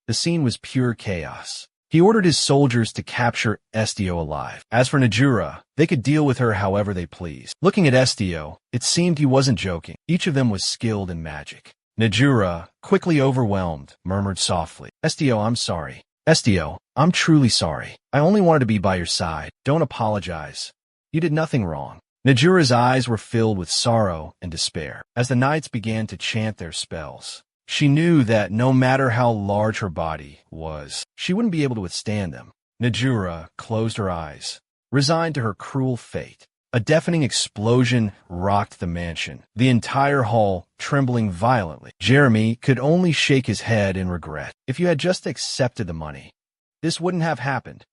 The scene was pure chaos. He ordered his soldiers to capture Estio alive. As for Najura, they could deal with her however they pleased. Looking at Estio, it seemed he wasn't joking. Each of them was skilled in magic. Najura, quickly overwhelmed, murmured softly, "Estio, I'm sorry. Estio, I'm truly sorry. I only wanted to be by your side. Don't apologize. You did nothing wrong." Najura's eyes were filled with sorrow and despair. As the knights began to chant their spells, she knew that no matter how large her body was, she wouldn't be able to withstand them. Najura closed her eyes, resigned to her cruel fate. A deafening explosion rocked the mansion, the entire hall trembling violently. Jeremy could only shake his head in regret. If you had just accepted the money, this wouldn't have happened.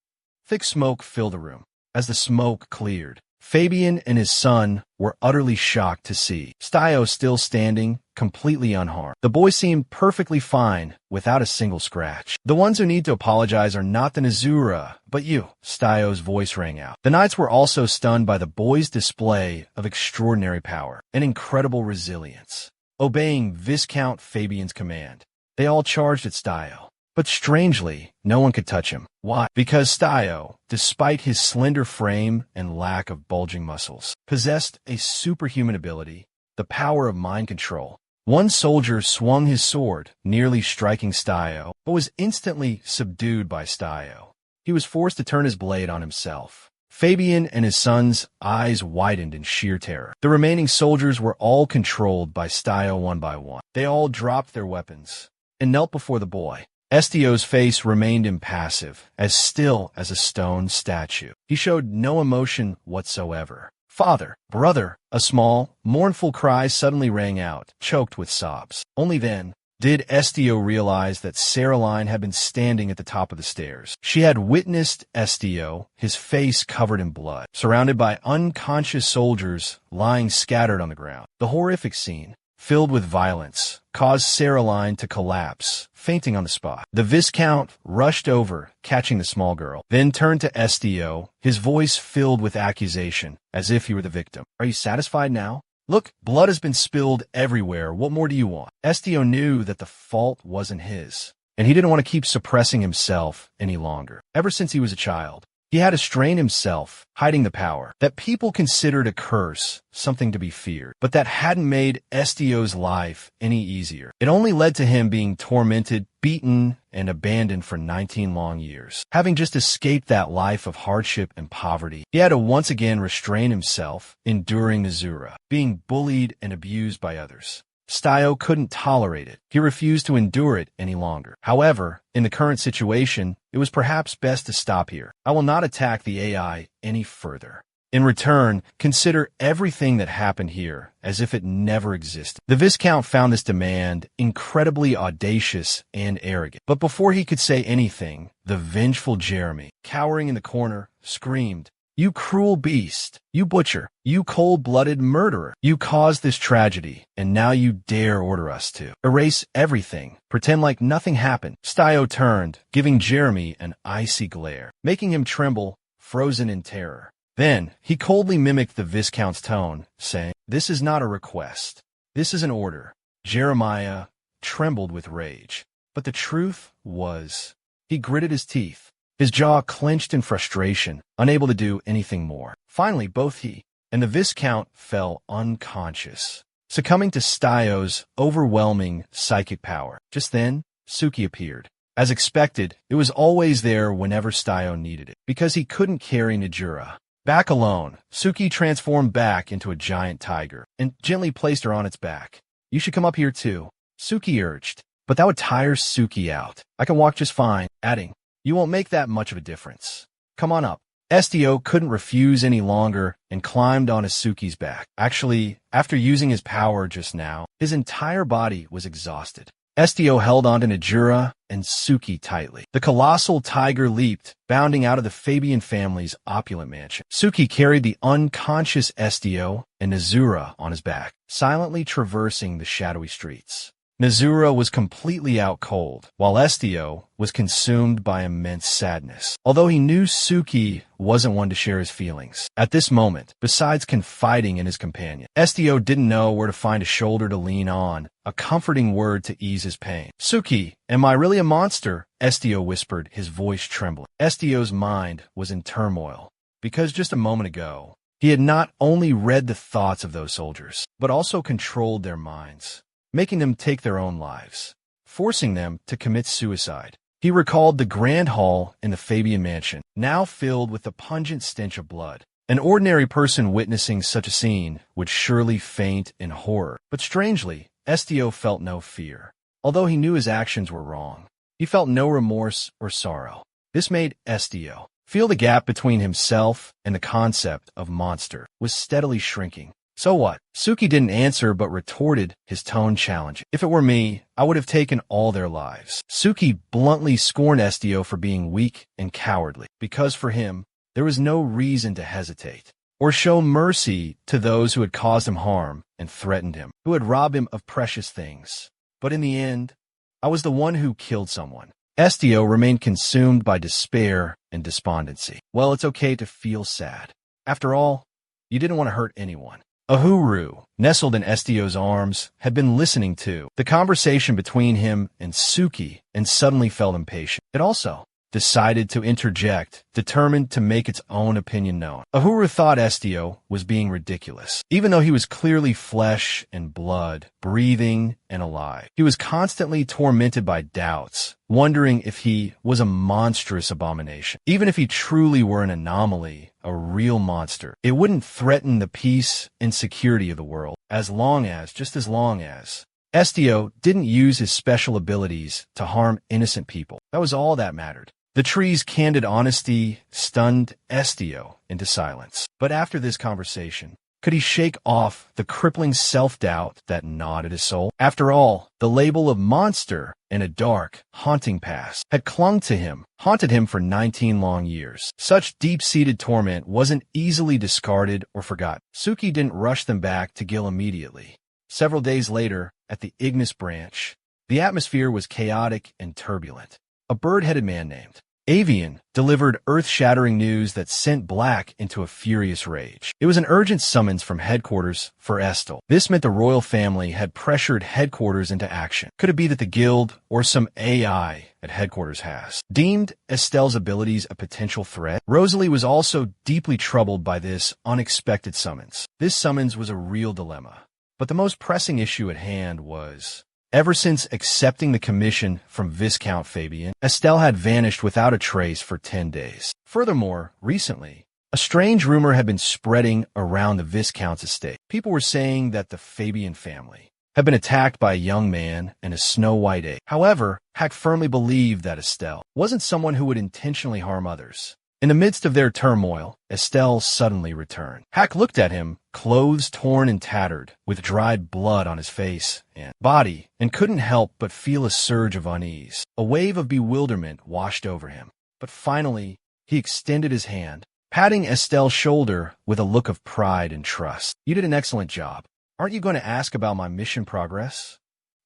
Thick smoke filled the room. As the smoke cleared, Fabian and his son were utterly shocked to see Stio still standing, completely unharmed. The boy seemed perfectly fine, without a single scratch. "The ones who need to apologize are not the Nazura, but you," Stio's voice rang out. The knights were also stunned by the boy's display of extraordinary power and incredible resilience. Obeying Viscount Fabian's command, they all charged at Stio. But strangely, no one could touch him. Why? Because Stio, despite his slender frame and lack of bulging muscles, possessed a superhuman ability, the power of mind control. One soldier swung his sword, nearly striking Stio, but was instantly subdued by Stio. He was forced to turn his blade on himself. Fabian and his son's eyes widened in sheer terror. The remaining soldiers were all controlled by Stio one by one. They all dropped their weapons and knelt before the boy. Estio's face remained impassive, as still as a stone statue. He showed no emotion whatsoever. "Father, brother," a small, mournful cry suddenly rang out, choked with sobs. Only then did Estio realize that Saraline had been standing at the top of the stairs. She had witnessed Estio, his face covered in blood, surrounded by unconscious soldiers lying scattered on the ground. The horrific scene, filled with violence, caused Saraline to collapse, fainting on the spot. The Viscount rushed over, catching the small girl, then turned to Estio, his voice filled with accusation, as if he were the victim. "Are you satisfied now? Look, blood has been spilled everywhere. What more do you want?" Estio knew that the fault wasn't his, and he didn't want to keep suppressing himself any longer. Ever since he was a child, he had to strain himself, hiding the power that people considered a curse, something to be feared, but that hadn't made Estio's life any easier. It only led to him being tormented, beaten, and abandoned for 19 long years. Having just escaped that life of hardship and poverty, he had to once again restrain himself, enduring Nazura, being bullied and abused by others. Stio couldn't tolerate it. He refused to endure it any longer. However, in the current situation, it was perhaps best to stop here. I will not attack the AI any further. In return, consider everything that happened here as if it never existed. The Viscount found this demand incredibly audacious and arrogant. But before he could say anything, the vengeful Jeremy, cowering in the corner, screamed, "You cruel beast! You butcher! You cold-blooded murderer! You caused this tragedy, and now you dare order us to erase everything, pretend like nothing happened." Stio turned, giving Jeremy an icy glare, making him tremble, frozen in terror. Then, he coldly mimicked the Viscount's tone, saying, "This is not a request. This is an order." Jeremiah trembled with rage. But the truth was, he gritted his teeth. His jaw clenched in frustration, unable to do anything more. Finally, both he and the Viscount fell unconscious, succumbing to Stio's overwhelming psychic power. Just then, Suki appeared. As expected, it was always there whenever Stio needed it, because he couldn't carry Najura. Back alone, Suki transformed back into a giant tiger and gently placed her on its back. "You should come up here too," Suki urged, "but that would tire Suki out. I can walk just fine," adding, "You won't make that much of a difference. Come on up." Estio couldn't refuse any longer and climbed onto Suki's back. Actually, after using his power just now, his entire body was exhausted. Estio held onto Najura and Suki tightly. The colossal tiger leaped, bounding out of the Fabian family's opulent mansion. Suki carried the unconscious Estio and Nazura on his back, silently traversing the shadowy streets. Nezura was completely out cold, while Estio was consumed by immense sadness. Although he knew Suki wasn't one to share his feelings. At this moment, besides confiding in his companion, Estio didn't know where to find a shoulder to lean on, a comforting word to ease his pain. "Suki, am I really a monster?" Estio whispered, his voice trembling. Estio's mind was in turmoil, because just a moment ago, he had not only read the thoughts of those soldiers, but also controlled their minds, making them take their own lives, forcing them to commit suicide. He recalled the grand hall in the Fabian mansion, now filled with the pungent stench of blood. An ordinary person witnessing such a scene would surely faint in horror. But strangely, Estio felt no fear. Although he knew his actions were wrong, he felt no remorse or sorrow. This made Estio feel the gap between himself and the concept of monster was steadily shrinking. "So what?" Suki didn't answer but retorted, his tone challenging. "If it were me, I would have taken all their lives." Suki bluntly scorned Estio for being weak and cowardly, because for him, there was no reason to hesitate or show mercy to those who had caused him harm and threatened him, who had robbed him of precious things. "But in the end, I was the one who killed someone." Estio remained consumed by despair and despondency. "Well, it's okay to feel sad. After all, you didn't want to hurt anyone." Ahuru, nestled in Estio's arms, had been listening to the conversation between him and Suki and suddenly felt impatient. It also decided to interject, determined to make its own opinion known. Ahuru thought Estio was being ridiculous, even though he was clearly flesh and blood, breathing and alive. He was constantly tormented by doubts, wondering if he was a monstrous abomination. Even if he truly were an anomaly, a real monster, it wouldn't threaten the peace and security of the world, just as long as Estio didn't use his special abilities to harm innocent people. That was all that mattered. The tree's candid honesty stunned Estio into silence. But after this conversation, could he shake off the crippling self-doubt that gnawed at his soul? After all, the label of monster in a dark, haunting past had clung to him, haunted him for 19 long years. Such deep-seated torment wasn't easily discarded or forgotten. Suki didn't rush them back to Gil immediately. Several days later, at the Ignis branch, the atmosphere was chaotic and turbulent. A bird-headed man named Avian delivered earth-shattering news that sent Black into a furious rage. It was an urgent summons from headquarters for Estel. This meant the royal family had pressured headquarters into action. Could it be that the guild or some AI at headquarters has deemed Estel's abilities a potential threat? Rosalie was also deeply troubled by this unexpected summons. This summons was a real dilemma. But the most pressing issue at hand was, ever since accepting the commission from Viscount Fabian, Estelle had vanished without a trace for 10 days. Furthermore, recently, a strange rumor had been spreading around the Viscount's estate. People were saying that the Fabian family had been attacked by a young man and a snow-white ape. However, Hack firmly believed that Estelle wasn't someone who would intentionally harm others. In the midst of their turmoil, Estelle suddenly returned. Hack looked at him, clothes torn and tattered, with dried blood on his face and body, and couldn't help but feel a surge of unease. A wave of bewilderment washed over him. But finally, he extended his hand, patting Estelle's shoulder with a look of pride and trust. "You did an excellent job. Aren't you going to ask about my mission progress?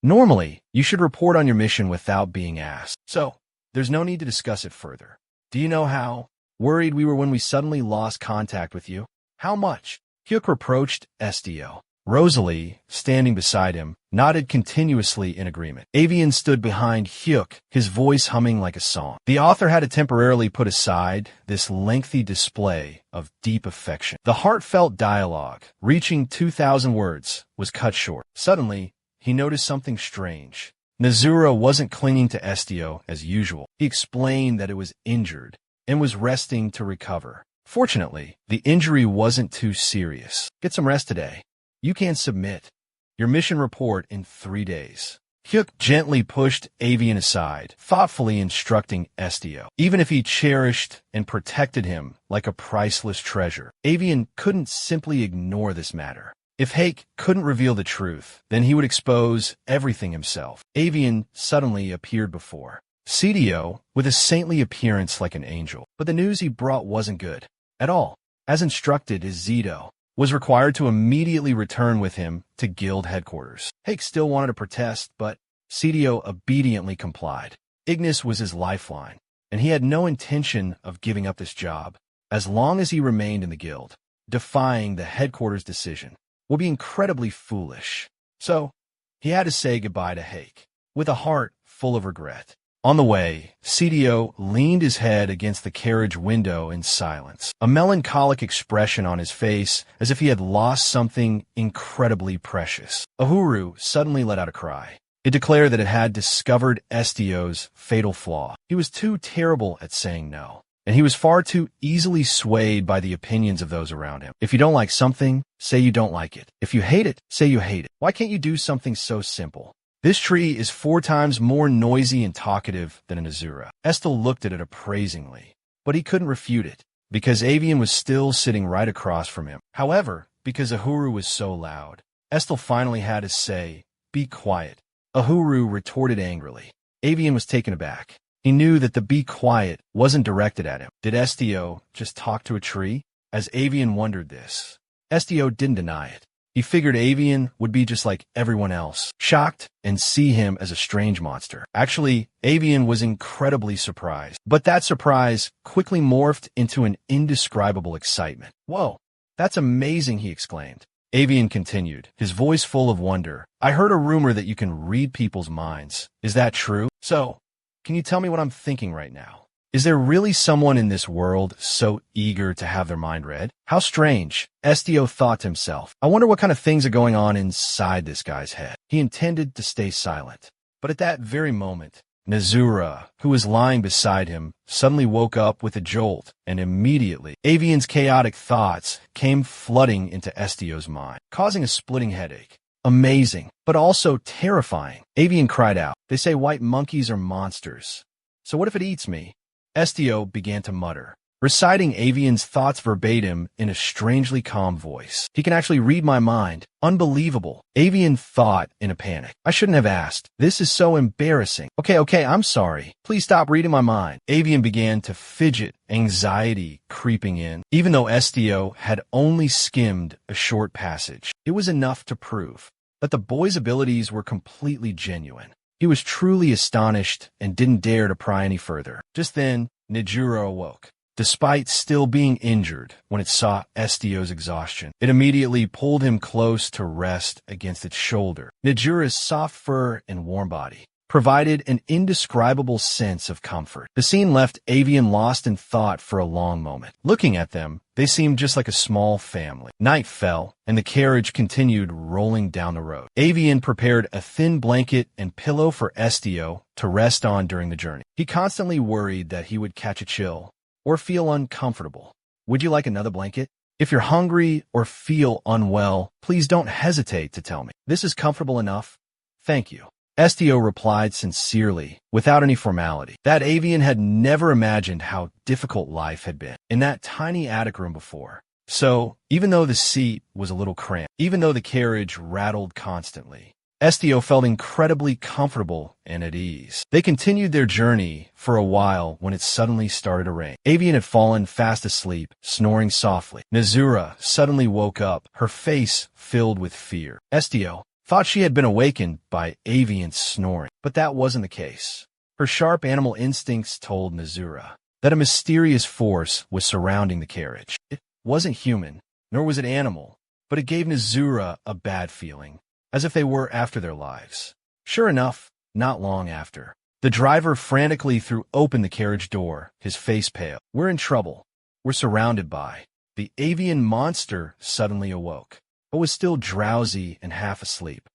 Normally, you should report on your mission without being asked. So, there's no need to discuss it further. Do you know how worried we were when we suddenly lost contact with you? How much?" Hyuk reproached Estio. Rosalie, standing beside him, nodded continuously in agreement. Avian stood behind Hyuk, his voice humming like a song. The author had to temporarily put aside this lengthy display of deep affection. The heartfelt dialogue, reaching 2,000 words, was cut short. Suddenly, he noticed something strange. Nezura wasn't clinging to Estio as usual. He explained that it was injured and was resting to recover. Fortunately, the injury wasn't too serious. "Get some rest today. You can submit your mission report in 3 days." Hyuk gently pushed Avian aside, thoughtfully instructing Estio. Even if he cherished and protected him like a priceless treasure, Avian couldn't simply ignore this matter. If Hake couldn't reveal the truth, then he would expose everything himself. Avian suddenly appeared before CDO with a saintly appearance like an angel. But the news he brought wasn't good at all. As instructed, his Zito was required to immediately return with him to guild headquarters. Hake still wanted to protest, but Cidio obediently complied. Ignis was his lifeline, and he had no intention of giving up this job as long as he remained in the guild. Defying the headquarters' decision would be incredibly foolish. So, he had to say goodbye to Hake, with a heart full of regret. On the way, Cidio leaned his head against the carriage window in silence, a melancholic expression on his face as if he had lost something incredibly precious. Uhuru suddenly let out a cry. It declared that it had discovered Estio's fatal flaw. He was too terrible at saying no, and he was far too easily swayed by the opinions of those around him. If you don't like something, say you don't like it. If you hate it, say you hate it. Why can't you do something so simple? This tree is 4 times more noisy and talkative than an Azura. Estel looked at it appraisingly, but he couldn't refute it, because Avian was still sitting right across from him. However, because Uhuru was so loud, Estel finally had to say, "Be quiet." Uhuru retorted angrily. Avian was taken aback. He knew that the "be quiet" wasn't directed at him. Did Estio just talk to a tree? As Avian wondered this, Estio didn't deny it. He figured Avian would be just like everyone else, shocked and see him as a strange monster. Actually, Avian was incredibly surprised, but that surprise quickly morphed into an indescribable excitement. "Whoa, that's amazing," he exclaimed. Avian continued, his voice full of wonder. "I heard a rumor that you can read people's minds. Is that true? So, can you tell me what I'm thinking right now? Is there really someone in this world so eager to have their mind read? How strange," Estio thought to himself. "I wonder what kind of things are going on inside this guy's head." He intended to stay silent, but at that very moment, Nazura, who was lying beside him, suddenly woke up with a jolt, and immediately, Avian's chaotic thoughts came flooding into Estio's mind, causing a splitting headache. Amazing, but also terrifying. Avian cried out, "They say white monkeys are monsters. So what if it eats me?" Estio began to mutter, reciting Avian's thoughts verbatim in a strangely calm voice. "He can actually read my mind. Unbelievable." Avian thought in a panic. "I shouldn't have asked. This is so embarrassing. Okay, I'm sorry. Please stop reading my mind." Avian began to fidget, anxiety creeping in. Even though Estio had only skimmed a short passage, it was enough to prove that the boy's abilities were completely genuine. He was truly astonished and didn't dare to pry any further. Just then, Nijuro awoke. Despite still being injured when it saw Estio's exhaustion, it immediately pulled him close to rest against its shoulder. Nijuro's soft fur and warm body provided an indescribable sense of comfort. The scene left Avian lost in thought for a long moment. Looking at them, they seemed just like a small family. Night fell, and the carriage continued rolling down the road. Avian prepared a thin blanket and pillow for Estio to rest on during the journey. He constantly worried that he would catch a chill or feel uncomfortable. "Would you like another blanket? If you're hungry or feel unwell, please don't hesitate to tell me. This is comfortable enough. Thank you." Estio replied sincerely, without any formality. That Avian had never imagined how difficult life had been in that tiny attic room before. So, even though the seat was a little cramped, even though the carriage rattled constantly, Estio felt incredibly comfortable and at ease. They continued their journey for a while when it suddenly started to rain. Avian had fallen fast asleep, snoring softly. Nazura suddenly woke up, her face filled with fear. Estio thought she had been awakened by Avian's snoring, but that wasn't the case. Her sharp animal instincts told Nazura that a mysterious force was surrounding the carriage. It wasn't human, nor was it animal, but it gave Nazura a bad feeling, as if they were after their lives. Sure enough, not long after, the driver frantically threw open the carriage door, his face pale. "We're in trouble. We're surrounded by." The avian monster suddenly awoke, but was still drowsy and half asleep.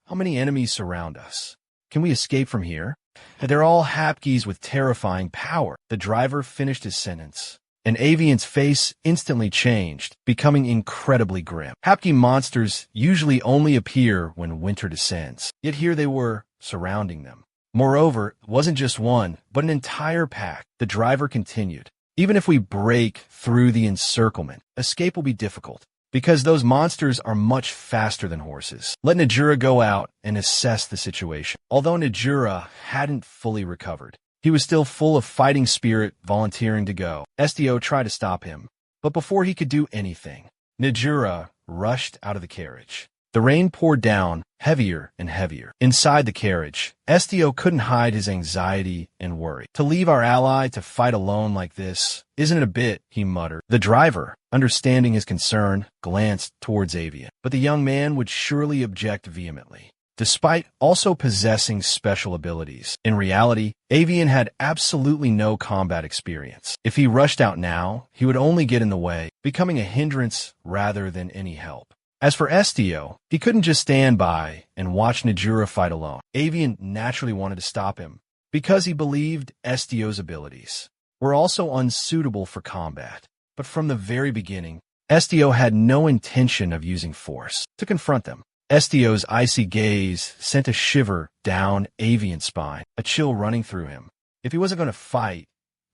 "How many enemies surround us? Can we escape from here?" "They're all Hapkis with terrifying power." The driver finished his sentence, and Avian's face instantly changed, becoming incredibly grim. Hapki monsters usually only appear when winter descends, yet here they were, surrounding them. Moreover, it wasn't just one, but an entire pack. The driver continued, "Even if we break through the encirclement, escape will be difficult, because those monsters are much faster than horses. Let Najura go out and assess the situation." Although Najura hadn't fully recovered, he was still full of fighting spirit, volunteering to go. Estio tried to stop him, but before he could do anything, Najura rushed out of the carriage. The rain poured down, heavier and heavier. Inside the carriage, Estio couldn't hide his anxiety and worry. To leave our ally to fight alone like this isn't it a bit, he muttered. The driver, understanding his concern, glanced towards Avian, but the young man would surely object vehemently. Despite also possessing special abilities, in reality, Avian had absolutely no combat experience. If he rushed out now, he would only get in the way, becoming a hindrance rather than any help. As for Estio, he couldn't just stand by and watch Najura fight alone. Avian naturally wanted to stop him, because he believed Estio's abilities were also unsuitable for combat. But from the very beginning, Estio had no intention of using force to confront them. Estio's icy gaze sent a shiver down Avian's spine, a chill running through him. If he wasn't going to fight,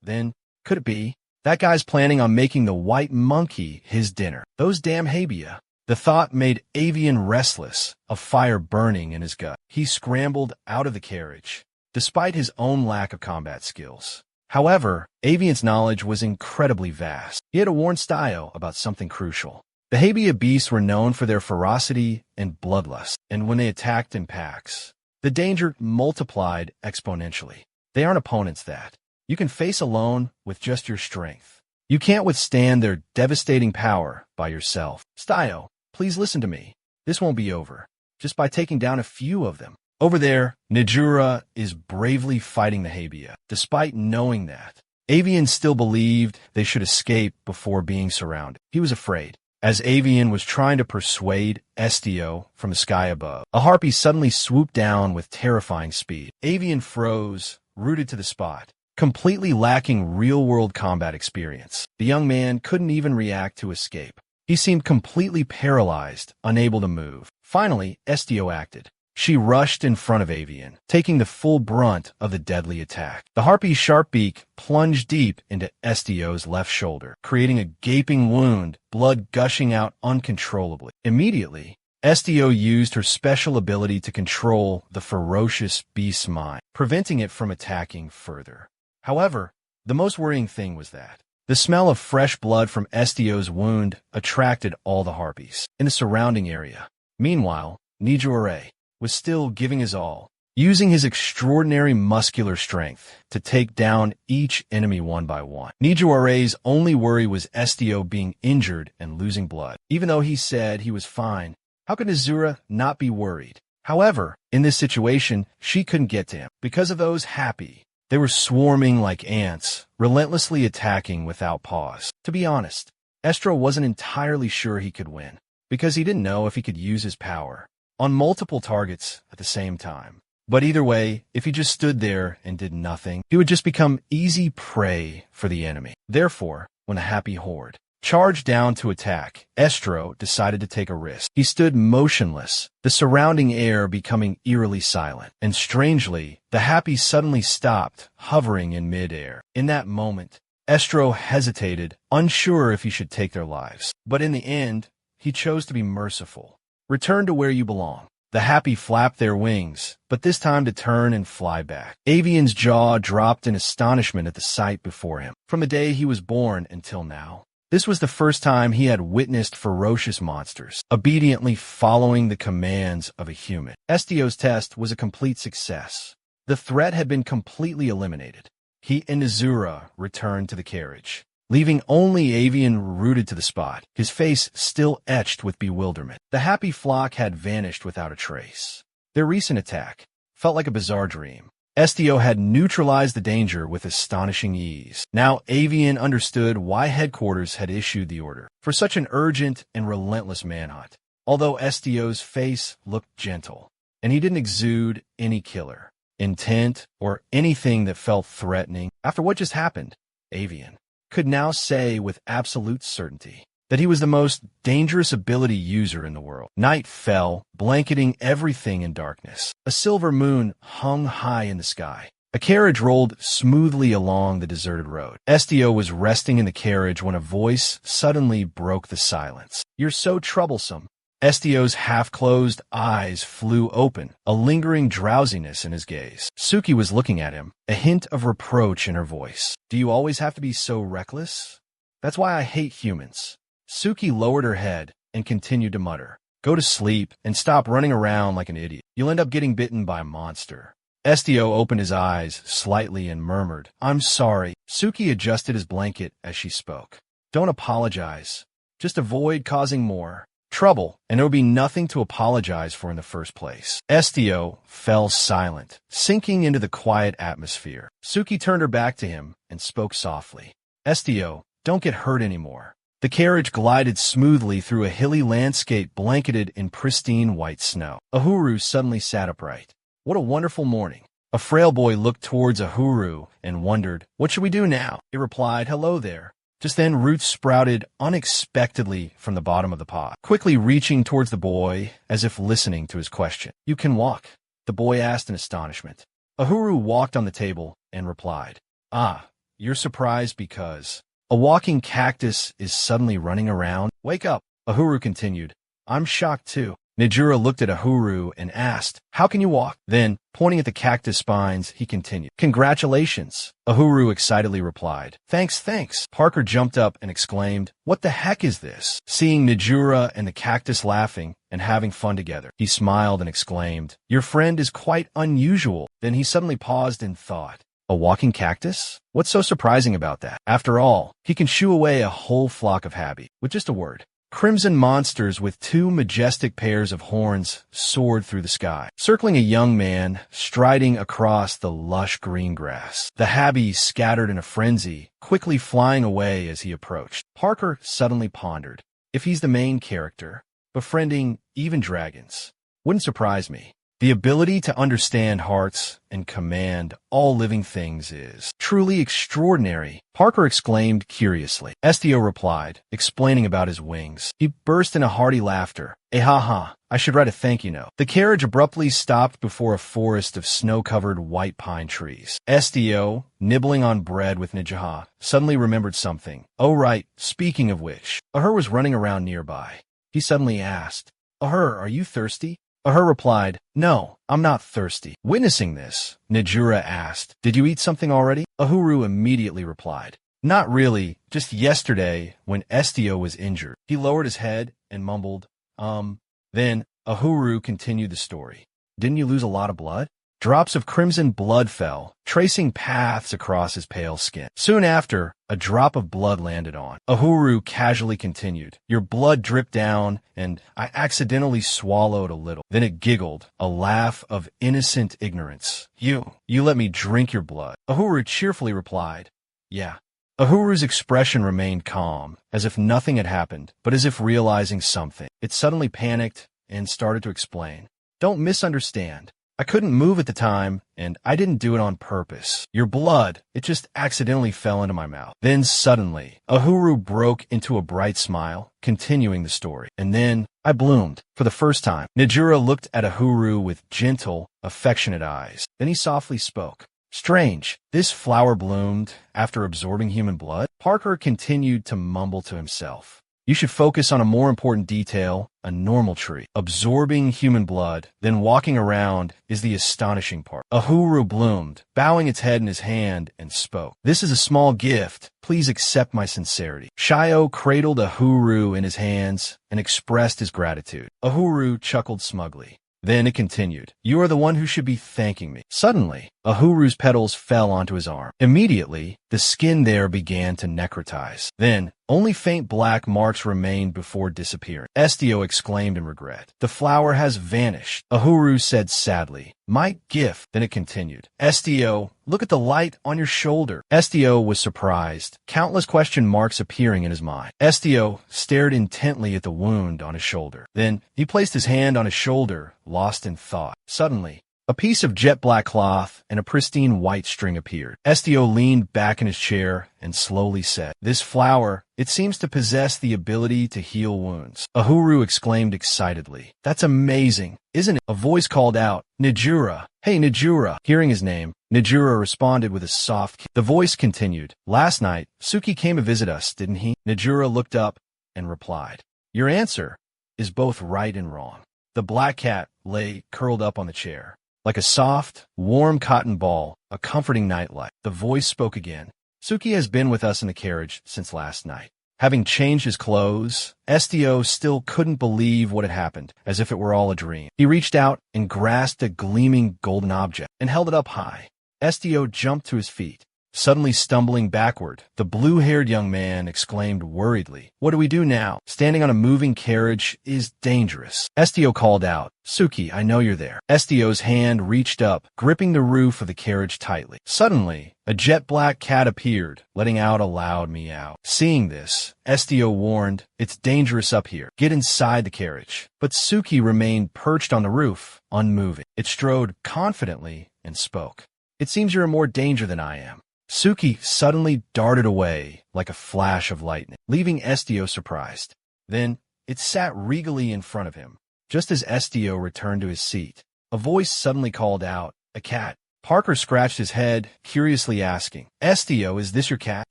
then could it be that guy's planning on making the white monkey his dinner? Those damn habia. The thought made Avian restless, a fire burning in his gut. He scrambled out of the carriage, despite his own lack of combat skills. However, Avian's knowledge was incredibly vast. He had a warned style about something crucial. The habia beasts were known for their ferocity and bloodlust, and when they attacked in packs, the danger multiplied exponentially. They aren't opponents that you can face alone with just your strength. You can't withstand their devastating power by yourself. Stio, please listen to me. This won't be over just by taking down a few of them. Over there, Najura is bravely fighting the habia. Despite knowing that, Avian still believed they should escape before being surrounded. He was afraid. As Avian was trying to persuade Estio from the sky above, a harpy suddenly swooped down with terrifying speed. Avian froze, rooted to the spot, completely lacking real-world combat experience. The young man couldn't even react to escape. He seemed completely paralyzed, unable to move. Finally, Estio acted. She rushed in front of Avian, taking the full brunt of the deadly attack. The harpy's sharp beak plunged deep into Estio's left shoulder, creating a gaping wound, blood gushing out uncontrollably. Immediately, Estio used her special ability to control the ferocious beast's mind, preventing it from attacking further. However, the most worrying thing was that the smell of fresh blood from Estio's wound attracted all the harpies in the surrounding area. Meanwhile, Nijore was still giving his all, using his extraordinary muscular strength to take down each enemy one by one. Nijuare's only worry was Estio being injured and losing blood. Even though he said he was fine, how could Azura not be worried? However, in this situation, she couldn't get to him. Because of those happy, they were swarming like ants, relentlessly attacking without pause. To be honest, Estro wasn't entirely sure he could win, because he didn't know if he could use his power on multiple targets at the same time. But either way, if he just stood there and did nothing, he would just become easy prey for the enemy. Therefore, when a happy horde charged down to attack, Estro decided to take a risk. He stood motionless, the surrounding air becoming eerily silent. And strangely, the happy suddenly stopped, hovering in mid-air. In that moment, Estro hesitated, unsure if he should take their lives. But in the end, he chose to be merciful. Return to where you belong. The happy flapped their wings, but this time to turn and fly back. Avian's jaw dropped in astonishment at the sight before him. From the day he was born until now, this was the first time he had witnessed ferocious monsters, obediently following the commands of a human. Estio's test was a complete success. The threat had been completely eliminated. He and Azura returned to the carriage, leaving only Avian rooted to the spot, his face still etched with bewilderment. The happy flock had vanished without a trace. Their recent attack felt like a bizarre dream. Estio had neutralized the danger with astonishing ease. Now Avian understood why headquarters had issued the order for such an urgent and relentless manhunt. Although Estio's face looked gentle, and he didn't exude any killer intent or anything that felt threatening, after what just happened, Avian could now say with absolute certainty that he was the most dangerous ability user in the world. Night fell, blanketing everything in darkness. A silver moon hung high in the sky. A carriage rolled smoothly along the deserted road. Estio was resting in the carriage when a voice suddenly broke the silence. "You're so troublesome." Estio's half-closed eyes flew open, a lingering drowsiness in his gaze. Suki was looking at him, a hint of reproach in her voice. "Do you always have to be so reckless? That's why I hate humans." Suki lowered her head and continued to mutter. Go to sleep and stop running around like an idiot. You'll end up getting bitten by a monster. Estio opened his eyes slightly and murmured, I'm sorry. Suki adjusted his blanket as she spoke. Don't apologize. Just avoid causing more trouble, and there will be nothing to apologize for in the first place. Estio fell silent, sinking into the quiet atmosphere. Suki turned her back to him and spoke softly. Estio, don't get hurt anymore. The carriage glided smoothly through a hilly landscape blanketed in pristine white snow. Ahuru suddenly sat upright. What a wonderful morning. A frail boy looked towards Ahuru and wondered, what should we do now? He replied, hello there. Just then, roots sprouted unexpectedly from the bottom of the pot, quickly reaching towards the boy as if listening to his question. You can walk, the boy asked in astonishment. Ahuru walked on the table and replied, ah, you're surprised because a walking cactus is suddenly running around? Wake up, Ahuru continued. I'm shocked too. Nejura looked at Ahuru and asked, how can you walk? Then, pointing at the cactus spines, he continued, congratulations. Ahuru excitedly replied, thanks. Parker jumped up and exclaimed, what the heck is this? Seeing Nejura and the cactus laughing and having fun together, he smiled and exclaimed, your friend is quite unusual. Then he suddenly paused and thought, a walking cactus? What's so surprising about that? After all, he can shoo away a whole flock of habby with just a word. Crimson monsters with two majestic pairs of horns soared through the sky, circling a young man striding across the lush green grass. The habby scattered in a frenzy, quickly flying away as he approached. Parker suddenly pondered, if he's the main character, befriending even dragons wouldn't surprise me. The ability to understand hearts and command all living things is truly extraordinary, Parker exclaimed curiously. Estio replied, explaining about his wings. He burst into hearty laughter. Ha, I should write a thank you note. The carriage abruptly stopped before a forest of snow-covered white pine trees. Estio, nibbling on bread with Nijaha, suddenly remembered something. Oh right, speaking of which, Ahur was running around nearby. He suddenly asked, Ahur, are you thirsty? Ahur replied, no, I'm not thirsty. Witnessing this, Nejura asked, did you eat something already? Ahuru immediately replied, not really, just yesterday when Estio was injured. He lowered his head and mumbled, Then Ahuru continued the story. Didn't you lose a lot of blood? Drops of crimson blood fell, tracing paths across his pale skin. Soon after, a drop of blood landed on. Ahuru casually continued, your blood dripped down, and I accidentally swallowed a little. Then it giggled, a laugh of innocent ignorance. You let me drink your blood. Ahuru cheerfully replied, yeah. Ahuru's expression remained calm, as if nothing had happened, but as if realizing something. It suddenly panicked and started to explain. Don't misunderstand. I couldn't move at the time, and I didn't do it on purpose. Your blood, it just accidentally fell into my mouth. Then suddenly, Ahuru broke into a bright smile, continuing the story. And then, I bloomed, for the first time. Nejura looked at Ahuru with gentle, affectionate eyes. Then he softly spoke. Strange, this flower bloomed after absorbing human blood? Parker continued to mumble to himself. You should focus on a more important detail, a normal tree. Absorbing human blood, then walking around is the astonishing part. Ahuru bloomed, bowing its head in his hand, and spoke. This is a small gift. Please accept my sincerity. Shio cradled Ahuru in his hands and expressed his gratitude. Ahuru chuckled smugly. Then it continued. You are the one who should be thanking me. Suddenly, Ahuru's petals fell onto his arm. Immediately, the skin there began to necrotize. Then, only faint black marks remained before disappearing. Estio exclaimed in regret. The flower has vanished. Ahuru said sadly. My gift. Then it continued. Estio, look at the light on your shoulder. Estio was surprised, countless question marks appearing in his mind. Estio stared intently at the wound on his shoulder. Then, he placed his hand on his shoulder, lost in thought. Suddenly, a piece of jet black cloth and a pristine white string appeared. Estio leaned back in his chair and slowly said, This flower, it seems to possess the ability to heal wounds. Ahuru exclaimed excitedly. That's amazing, isn't it? A voice called out, Nejura. Hey, Nejura. Hearing his name, Nejura responded with a soft kiss. The voice continued. Last night, Suki came to visit us, didn't he? Nejura looked up and replied, Your answer is both right and wrong. The black cat lay curled up on the chair. Like a soft, warm cotton ball, a comforting nightlight. The voice spoke again. Suki has been with us in the carriage since last night. Having changed his clothes, Estio still couldn't believe what had happened, as if it were all a dream. He reached out and grasped a gleaming golden object and held it up high. Estio jumped to his feet. Suddenly stumbling backward, the blue-haired young man exclaimed worriedly, "What do we do now? Standing on a moving carriage is dangerous." Estio called out, "Suki, I know you're there." Estio's hand reached up, gripping the roof of the carriage tightly. Suddenly, a jet-black cat appeared, letting out a loud meow. Seeing this, Estio warned, "It's dangerous up here. Get inside the carriage." But Suki remained perched on the roof, unmoving. It strode confidently and spoke. "It seems you're in more danger than I am." Suki suddenly darted away like a flash of lightning, leaving Estio surprised. Then it sat regally in front of him. Just as Estio returned to his seat, a voice suddenly called out, "A cat." Parker scratched his head, curiously asking, "Estio, is this your cat?"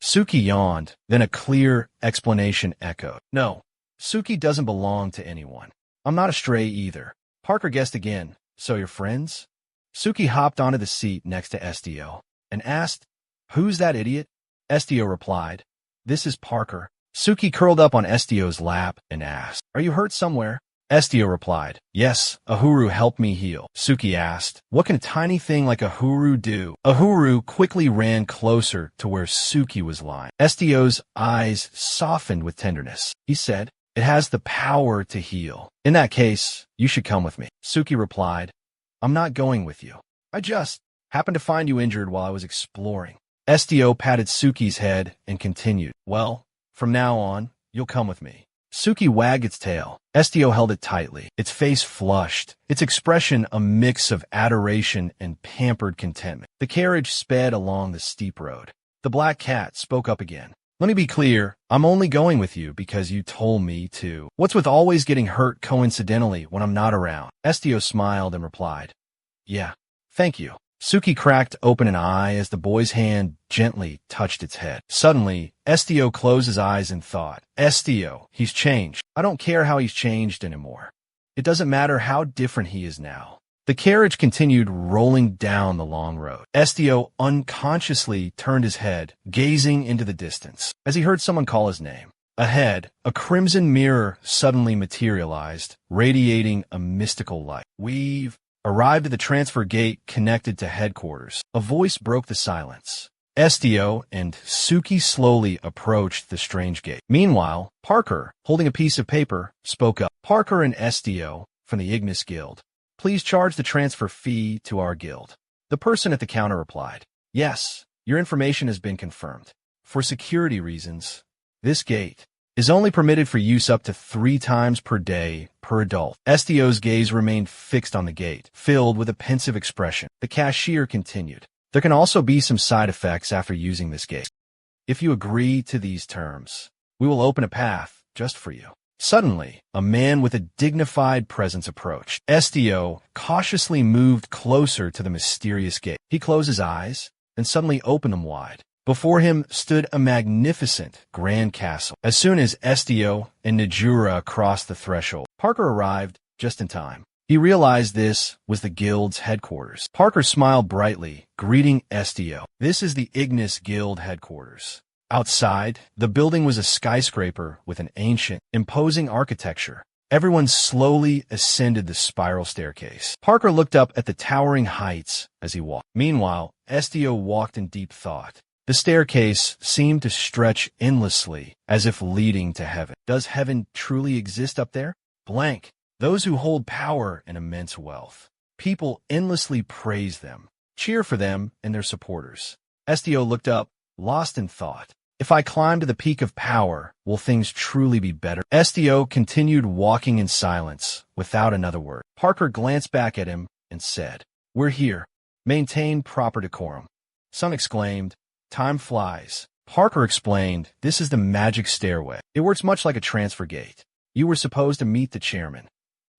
Suki yawned, then a clear explanation echoed. "No, Suki doesn't belong to anyone. I'm not a stray either." Parker guessed again, "So you're friends?" Suki hopped onto the seat next to Estio and asked, "Who's that idiot?" Estio replied, "This is Parker." Suki curled up on Estio's lap and asked, "Are you hurt somewhere?" Estio replied, "Yes, Ahuru helped me heal." Suki asked, "What can a tiny thing like Ahuru do?" Ahuru quickly ran closer to where Suki was lying. Estio's eyes softened with tenderness. He said, "It has the power to heal. In that case, you should come with me." Suki replied, "I'm not going with you. I just happened to find you injured while I was exploring." Estio patted Suki's head and continued, "Well, from now on, you'll come with me." Suki wagged its tail. Estio held it tightly, its face flushed, its expression a mix of adoration and pampered contentment. The carriage sped along the steep road. The black cat spoke up again. "Let me be clear, I'm only going with you because you told me to. What's with always getting hurt coincidentally when I'm not around?" Estio smiled and replied, "Yeah, thank you." Suki cracked open an eye as the boy's hand gently touched its head. Suddenly, Estio closed his eyes and thought, "Estio, he's changed. I don't care how he's changed anymore. It doesn't matter how different he is now." The carriage continued rolling down the long road. Estio unconsciously turned his head, gazing into the distance, as he heard someone call his name. Ahead, a crimson mirror suddenly materialized, radiating a mystical light. "We've arrived at the transfer gate connected to headquarters." A voice broke the silence. Estio and Suki slowly approached the strange gate. Meanwhile, Parker, holding a piece of paper, spoke up. "Parker and Estio, from the Ignis Guild. Please charge the transfer fee to our guild." The person at the counter replied, "Yes, your information has been confirmed. For security reasons, this gate is only permitted for use up to 3 times per day per adult." Estio's gaze remained fixed on the gate, filled with a pensive expression. The cashier continued, "There can also be some side effects after using this gate. If you agree to these terms, we will open a path just for you." Suddenly, a man with a dignified presence approached. Estio cautiously moved closer to the mysterious gate. He closed his eyes and suddenly opened them wide. Before him stood a magnificent grand castle. As soon as Estio and Najura crossed the threshold, Parker arrived just in time. He realized this was the guild's headquarters. Parker smiled brightly, greeting Estio. "This is the Ignis Guild headquarters." Outside, the building was a skyscraper with an ancient, imposing architecture. Everyone slowly ascended the spiral staircase. Parker looked up at the towering heights as he walked. Meanwhile, Estio walked in deep thought. The staircase seemed to stretch endlessly, as if leading to heaven. Does heaven truly exist up there? Blank. Those who hold power and immense wealth. People endlessly praise them, cheer for them and their supporters. Estio looked up, lost in thought. If I climb to the peak of power, will things truly be better? Estio continued walking in silence, without another word. Parker glanced back at him and said, "We're here. Maintain proper decorum." Some exclaimed, "Time flies." Parker explained, "This is the magic stairway. It works much like a transfer gate. You were supposed to meet the chairman,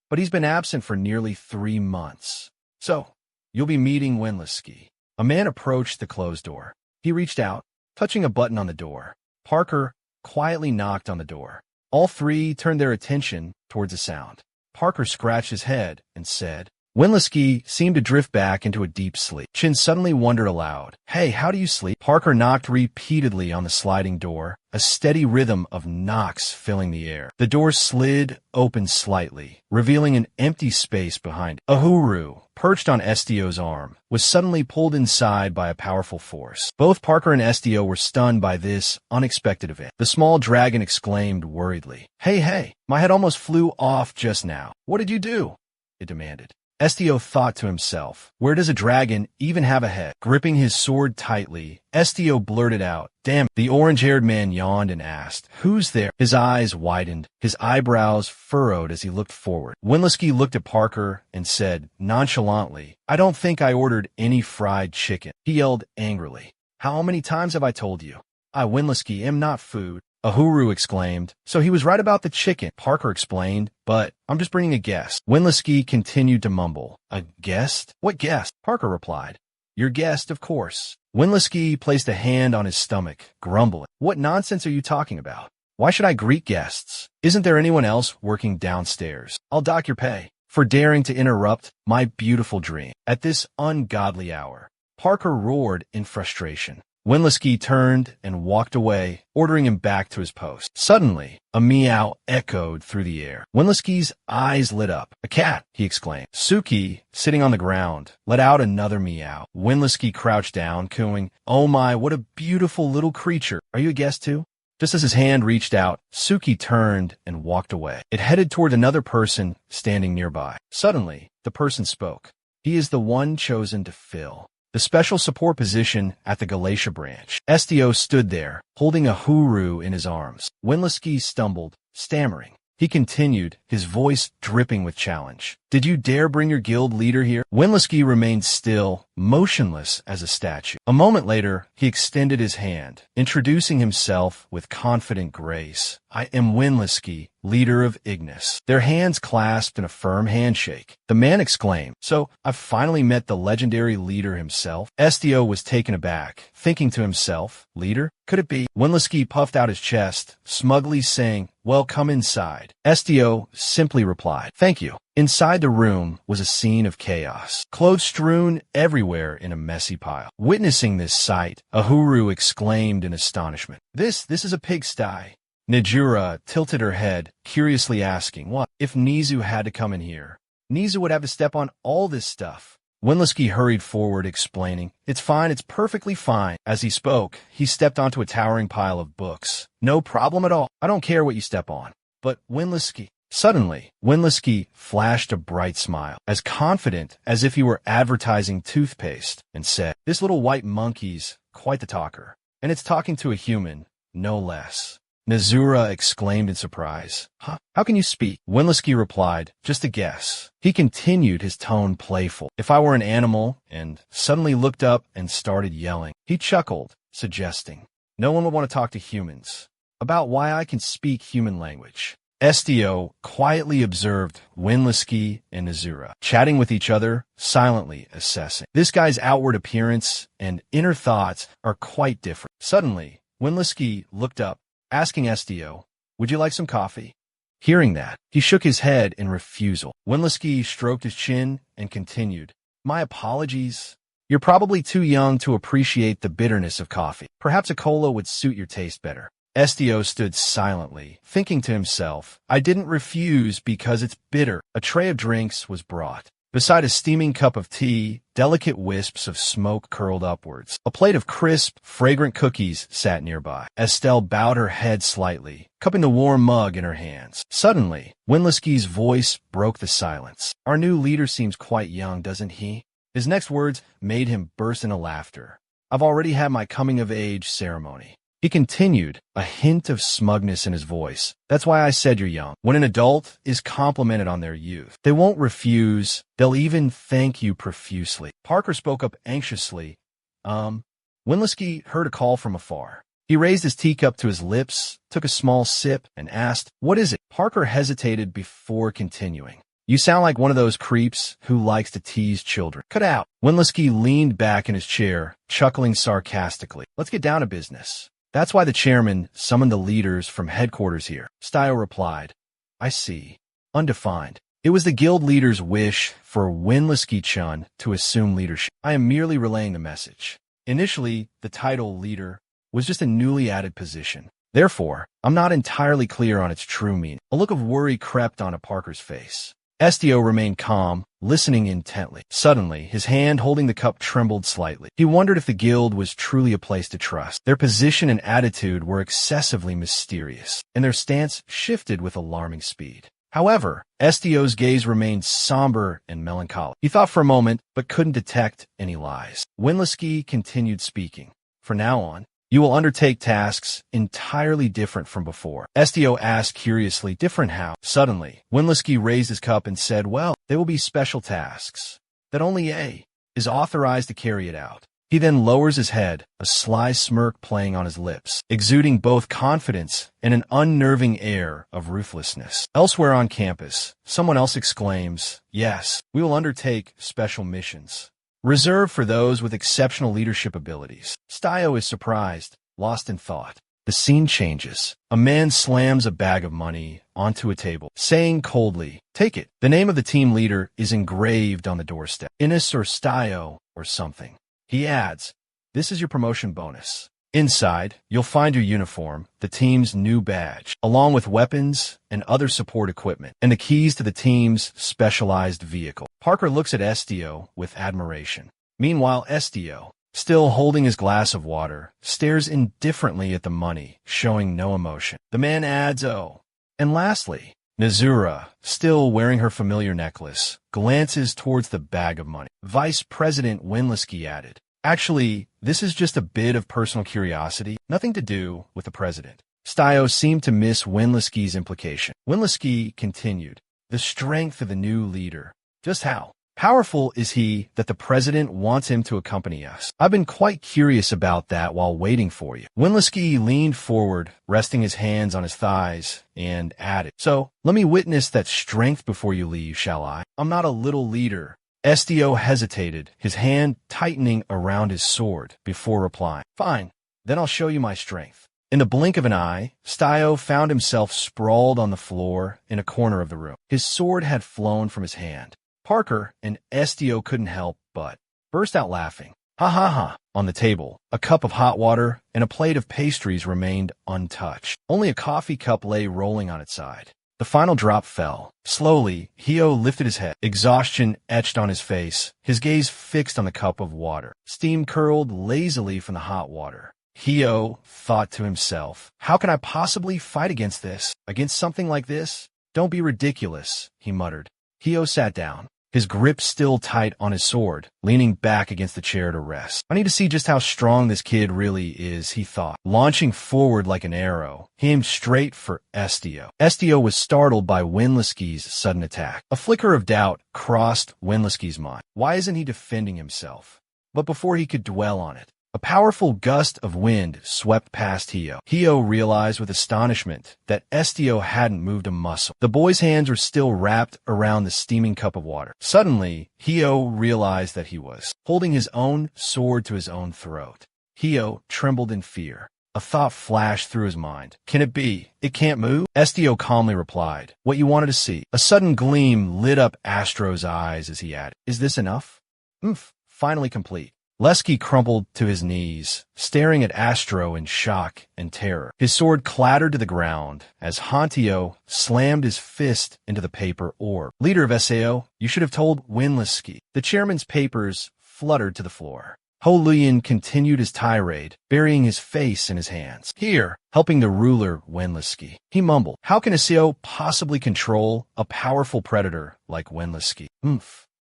but he's been absent for nearly 3 months. So, you'll be meeting Wenliski." A man approached the closed door. He reached out, touching a button on the door. Parker quietly knocked on the door. All 3 turned their attention towards the sound. Parker scratched his head and said, Winlisky seemed to drift back into a deep sleep. Chin suddenly wondered aloud, "Hey, how do you sleep?" Parker knocked repeatedly on the sliding door, a steady rhythm of knocks filling the air. The door slid open slightly, revealing an empty space behind it. Uhuru, perched on Estio's arm, was suddenly pulled inside by a powerful force. Both Parker and Estio were stunned by this unexpected event. The small dragon exclaimed worriedly, Hey, my head almost flew off just now. What did you do?" it demanded. Estio thought to himself, where does a dragon even have a head? Gripping his sword tightly, Estio blurted out, "Damn." The orange-haired man yawned and asked, "Who's there?" His eyes widened, his eyebrows furrowed as he looked forward. Winlisky looked at Parker and said, nonchalantly, "I don't think I ordered any fried chicken." He yelled angrily, "How many times have I told you? I, Winlisky, am not food." Uhuru exclaimed, "So he was right about the chicken," Parker explained, "but I'm just bringing a guest." Winlisky continued to mumble, "A guest? What guest?" Parker replied, "Your guest, of course." Winlisky placed a hand on his stomach, grumbling, "What nonsense are you talking about? Why should I greet guests? Isn't there anyone else working downstairs? I'll dock your pay for daring to interrupt my beautiful dream at this ungodly hour." Parker roared in frustration. Winlisky turned and walked away, ordering him back to his post. Suddenly, a meow echoed through the air. Winlisky's eyes lit up. "A cat!" he exclaimed. Suki, sitting on the ground, let out another meow. Winlisky crouched down, cooing, "Oh my, what a beautiful little creature. Are you a guest too?" Just as his hand reached out, Suki turned and walked away. It headed toward another person standing nearby. Suddenly, the person spoke. "He is the one chosen to fill the special support position at the Galatia branch." Estio stood there, holding a Huru in his arms. Winlisky stumbled, stammering. He continued, his voice dripping with challenge. "Did you dare bring your guild leader here?" Winlisky remained still, motionless as a statue. A moment later, he extended his hand, introducing himself with confident grace. "I am Winlisky, leader of Ignis." Their hands clasped in a firm handshake. The man exclaimed, "So, I've finally met the legendary leader himself?" Estio was taken aback, thinking to himself, "Leader? Could it be?" Winlisky puffed out his chest, smugly saying, "Well, come inside." Estio simply replied, "Thank you." Inside the room was a scene of chaos, clothes strewn everywhere in a messy pile. Witnessing this sight, Uhuru exclaimed in astonishment, This is a pigsty." Najura tilted her head, curiously asking, "What? If Nizu had to come in here, Nizu would have to step on all this stuff." Winlisky hurried forward, explaining, "It's fine, it's perfectly fine." As he spoke, he stepped onto a towering pile of books. "No problem at all. I don't care what you step on." "But Winlisky." Suddenly, Winlisky flashed a bright smile, as confident as if he were advertising toothpaste, and said, "This little white monkey's quite the talker, and it's talking to a human, no less." Nazura exclaimed in surprise, "Huh? How can you speak?" Winlisky replied, "Just a guess." He continued, his tone playful. "If I were an animal," and suddenly looked up and started yelling. He chuckled, suggesting, "No one would want to talk to humans about why I can speak human language." Estio quietly observed Winlisky and Nazura, chatting with each other, silently assessing. This guy's outward appearance and inner thoughts are quite different. Suddenly, Winlisky looked up, asking Estio, "Would you like some coffee?" Hearing that, he shook his head in refusal. Winlisky stroked his chin and continued, "My apologies. You're probably too young to appreciate the bitterness of coffee. Perhaps a cola would suit your taste better." Estio stood silently, thinking to himself, "I didn't refuse because it's bitter." A tray of drinks was brought. Beside a steaming cup of tea, delicate wisps of smoke curled upwards. A plate of crisp, fragrant cookies sat nearby. Estelle bowed her head slightly, cupping the warm mug in her hands. Suddenly, Winlisky's voice broke the silence. "Our new leader seems quite young, doesn't he?" His next words made him burst into laughter. "I've already had my coming-of-age ceremony." He continued, a hint of smugness in his voice. "That's why I said you're young. When an adult is complimented on their youth, they won't refuse. They'll even thank you profusely." Parker spoke up anxiously. Winlisky heard a call from afar. He raised his teacup to his lips, took a small sip, and asked, "What is it?" Parker hesitated before continuing. "You sound like one of those creeps who likes to tease children. Cut out." Winlisky leaned back in his chair, chuckling sarcastically. "Let's get down to business. That's why the chairman summoned the leaders from headquarters here." Style replied, "I see. Undefined." It was the guild leader's wish for Winlisky-chun to assume leadership. I am merely relaying the message. Initially, the title leader was just a newly added position. Therefore, I'm not entirely clear on its true meaning. A look of worry crept onto Parker's face. Estio remained calm, listening intently. Suddenly, his hand holding the cup trembled slightly. He wondered if the guild was truly a place to trust. Their position and attitude were excessively mysterious, and their stance shifted with alarming speed. However, Estio's gaze remained somber and melancholic. He thought for a moment, but couldn't detect any lies. Winlisky continued speaking. From now on, you will undertake tasks entirely different from before. Estio asked curiously, different how? Suddenly, Winlisky raised his cup and said, well, they will be special tasks that only A is authorized to carry it out. He then lowers his head, a sly smirk playing on his lips, exuding both confidence and an unnerving air of ruthlessness. Elsewhere on campus, someone else exclaims, yes, we will undertake special missions, reserved for those with exceptional leadership abilities. Stio is surprised, lost in thought. The scene changes. A man slams a bag of money onto a table, saying coldly, take it. The name of the team leader is engraved on the doorstep. Innis or Stio or something. He adds, this is your promotion bonus. Inside, you'll find your uniform, the team's new badge, along with weapons and other support equipment, and the keys to the team's specialized vehicle. Parker looks at Estio with admiration. Meanwhile, Estio, still holding his glass of water, stares indifferently at the money, showing no emotion. The man adds, oh. And lastly, Nazura, still wearing her familiar necklace, glances towards the bag of money. Vice President Winlisky added, actually, this is just a bit of personal curiosity, nothing to do with the president. Stio seemed to miss Winlisky's implication. Winlisky continued, the strength of the new leader. Just how powerful is he that the president wants him to accompany us? I've been quite curious about that while waiting for you. Winlisky leaned forward, resting his hands on his thighs, and added, so, let me witness that strength before you leave, shall I? I'm not a little leader. Estio hesitated, his hand tightening around his sword, before replying, fine, then I'll show you my strength. In the blink of an eye, Stio found himself sprawled on the floor in a corner of the room. His sword had flown from his hand. Parker and Estio couldn't help but burst out laughing. Ha ha ha. On the table, a cup of hot water and a plate of pastries remained untouched. Only a coffee cup lay rolling on its side. The final drop fell. Slowly, Hio lifted his head. Exhaustion etched on his face, his gaze fixed on the cup of water. Steam curled lazily from the hot water. Hio thought to himself, how can I possibly fight against this? Against something like this? Don't be ridiculous, he muttered. Hio sat down, his grip still tight on his sword, leaning back against the chair to rest. I need to see just how strong this kid really is, he thought. Launching forward like an arrow, he aimed straight for Estio. Estio was startled by Winlisky's sudden attack. A flicker of doubt crossed Winlisky's mind. Why isn't he defending himself? But before he could dwell on it, a powerful gust of wind swept past Hio. Hio realized with astonishment that Estio hadn't moved a muscle. The boy's hands were still wrapped around the steaming cup of water. Suddenly, Hio realized that he was holding his own sword to his own throat. Hio trembled in fear. A thought flashed through his mind. Can it be? It can't move? Estio calmly replied, what you wanted to see. A sudden gleam lit up Astro's eyes as he added, is this enough? Finally complete. Lesky crumpled to his knees, staring at Astro in shock and terror. His sword clattered to the ground as Hantio slammed his fist into the paper orb. Leader of SAO, you should have told Winlisky. The chairman's papers fluttered to the floor. Ho Luyan continued his tirade, burying his face in his hands. Here, helping the ruler Winlisky. He mumbled, how can SAO possibly control a powerful predator like Winlisky?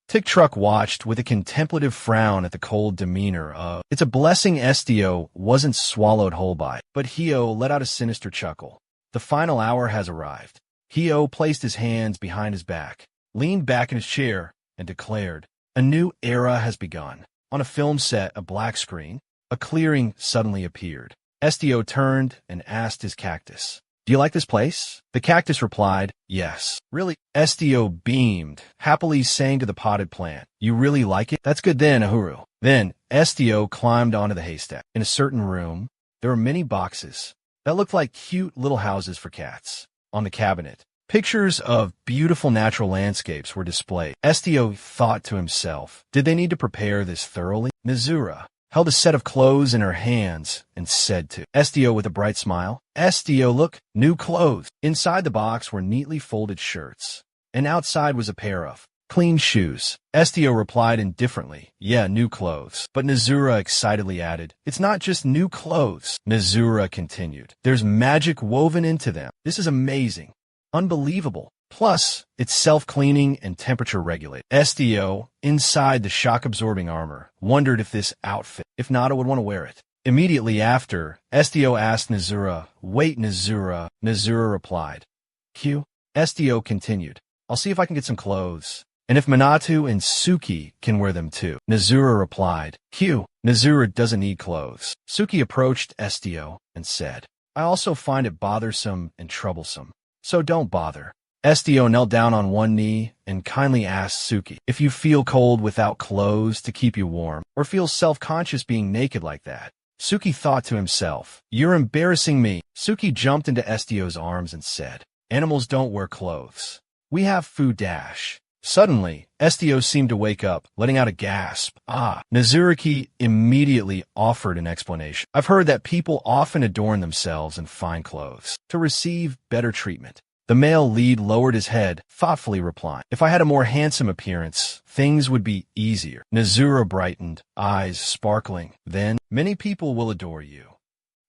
Tick Truck watched with a contemplative frown at the cold demeanor of, it's a blessing Estio wasn't swallowed whole by. But Hio let out a sinister chuckle. The final hour has arrived. Hio placed his hands behind his back, leaned back in his chair, and declared, a new era has begun. On a film set, a black screen, a clearing suddenly appeared. Estio turned and asked his cactus, do you like this place? The cactus replied, yes. Really? Estio beamed, happily saying to the potted plant, you really like it? That's good then, Ahuru. Then, Estio climbed onto the haystack. In a certain room, there were many boxes that looked like cute little houses for cats. On the cabinet, Pictures of beautiful natural landscapes were displayed. Estio thought to himself, did they need to prepare this thoroughly? Mizura held a set of clothes in her hands and said to Estio with a bright smile, Estio, look, new clothes. Inside the box were neatly folded shirts, and outside was a pair of clean shoes. Estio replied indifferently, yeah, new clothes. But Mizura excitedly added, it's not just new clothes. Mizura continued, there's magic woven into them. This is amazing. Unbelievable. Plus, it's self-cleaning and temperature-regulated. Estio, inside the shock-absorbing armor, wondered if this outfit, if Nada would want to wear it. Immediately after, Estio asked Nezura, wait, Nezura. Nezura replied, Q. Estio continued, I'll see if I can get some clothes, and if Minato and Suki can wear them too. Nezura replied, Q. Nezura doesn't need clothes. Suki approached Estio and said, I also find it bothersome and troublesome, so don't bother. Estio knelt down on one knee and kindly asked Suki, if you feel cold without clothes to keep you warm, or feel self-conscious being naked like that. Suki thought to himself, you're embarrassing me. Suki jumped into Estio's arms and said, animals don't wear clothes. We have food dash. Suddenly, Estio seemed to wake up, letting out a gasp. Nezuriki immediately offered an explanation. I've heard that people often adorn themselves in fine clothes to receive better treatment. The male lead lowered his head, thoughtfully replying, if I had a more handsome appearance, things would be easier. Nezura brightened, eyes sparkling. Then, many people will adore you.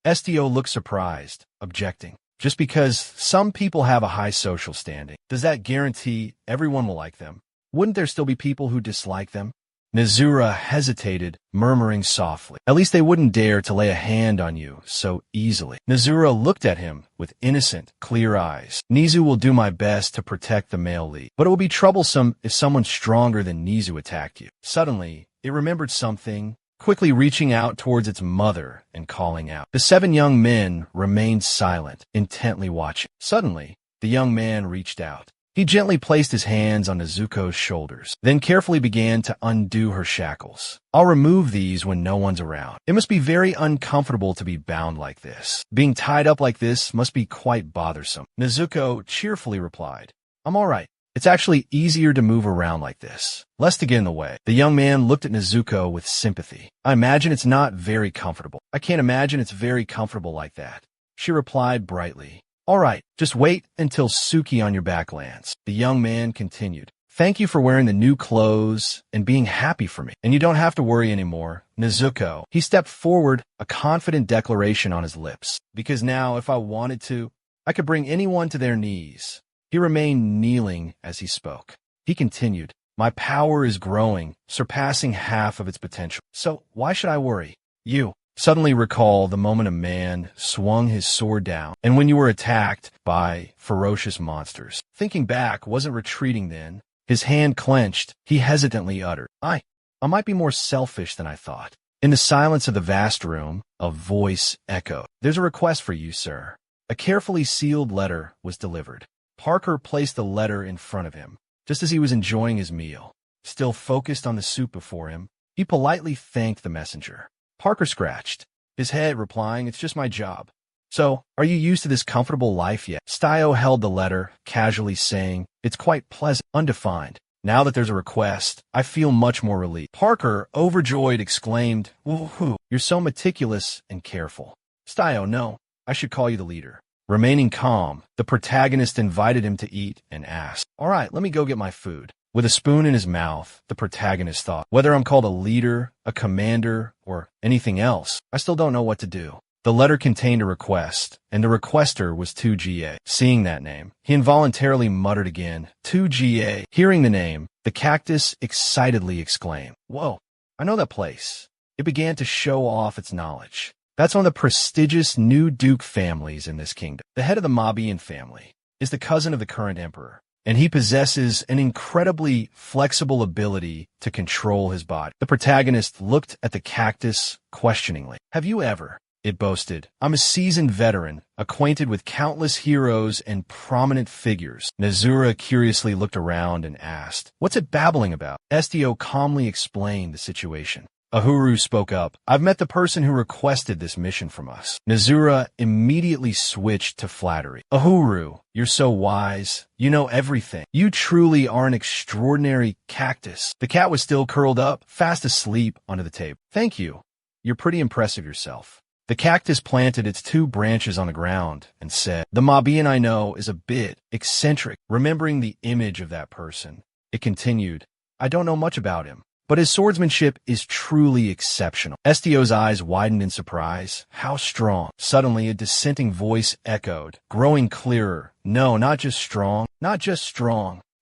Estio looked surprised, objecting. Just because some people have a high social standing, does that guarantee everyone will like them? Wouldn't there still be people who dislike them? Nezura hesitated, murmuring softly. At least they wouldn't dare to lay a hand on you so easily. Nezura looked at him with innocent, clear eyes. Nizu will do my best to protect the male lead, but it will be troublesome if someone stronger than Nizu attacked you. Suddenly, it remembered something, quickly reaching out towards its mother and calling out. The 7 young men remained silent, intently watching. Suddenly, the young man reached out. He gently placed his hands on Nezuko's shoulders, then carefully began to undo her shackles. I'll remove these when no one's around. It must be very uncomfortable to be bound like this. Being tied up like this must be quite bothersome. Nezuko cheerfully replied, I'm all right. It's actually easier to move around like this, less to get in the way. The young man looked at Nezuko with sympathy. I imagine it's not very comfortable. I can't imagine it's very comfortable like that. She replied brightly. All right, just wait until Suki on your back lands. The young man continued. Thank you for wearing the new clothes and being happy for me. And you don't have to worry anymore, Nezuko. He stepped forward, a confident declaration on his lips. Because now, if I wanted to, I could bring anyone to their knees. He remained kneeling as he spoke. He continued, my power is growing, surpassing half of its potential. So why should I worry? You suddenly recall the moment a man swung his sword down, and when you were attacked by ferocious monsters. Thinking back, wasn't retreating then. His hand clenched. He hesitantly uttered, I might be more selfish than I thought. In the silence of the vast room, a voice echoed. There's a request for you, sir. A carefully sealed letter was delivered. Parker placed the letter in front of him, just as he was enjoying his meal. Still focused on the soup before him, he politely thanked the messenger. Parker scratched his head, replying, it's just my job. So, are you used to this comfortable life yet? Stio held the letter, casually saying, it's quite pleasant, undefined. Now that there's a request, I feel much more relieved. Parker, overjoyed, exclaimed, woohoo, you're so meticulous and careful. Stio, no, I should call you the leader. Remaining calm, the protagonist invited him to eat and asked, all right, let me go get my food. With a spoon in his mouth, the protagonist thought, whether I'm called a leader, a commander, or anything else, I still don't know what to do. The letter contained a request, and the requester was 2GA. Seeing that name, he involuntarily muttered again, 2GA. Hearing the name, the cactus excitedly exclaimed, whoa, I know that place. It began to show off its knowledge. That's one of the prestigious new duke families in this kingdom. The head of the Mabian family is the cousin of the current emperor, and he possesses an incredibly flexible ability to control his body. The protagonist looked at the cactus questioningly. Have you ever? It boasted. I'm a seasoned veteran, acquainted with countless heroes and prominent figures. Nezura curiously looked around and asked, what's it babbling about? Estio calmly explained the situation. Ahuru spoke up. I've met the person who requested this mission from us. Nazura immediately switched to flattery. Ahuru, you're so wise. You know everything. You truly are an extraordinary cactus. The cat was still curled up, fast asleep under the table. Thank you. You're pretty impressive yourself. The cactus planted its 2 branches on the ground and said, the Mabian I know is a bit eccentric. Remembering the image of that person, it continued, I don't know much about him, but his swordsmanship is truly exceptional. Estio's eyes widened in surprise. How strong? Suddenly, a dissenting voice echoed, growing clearer. No, not just strong,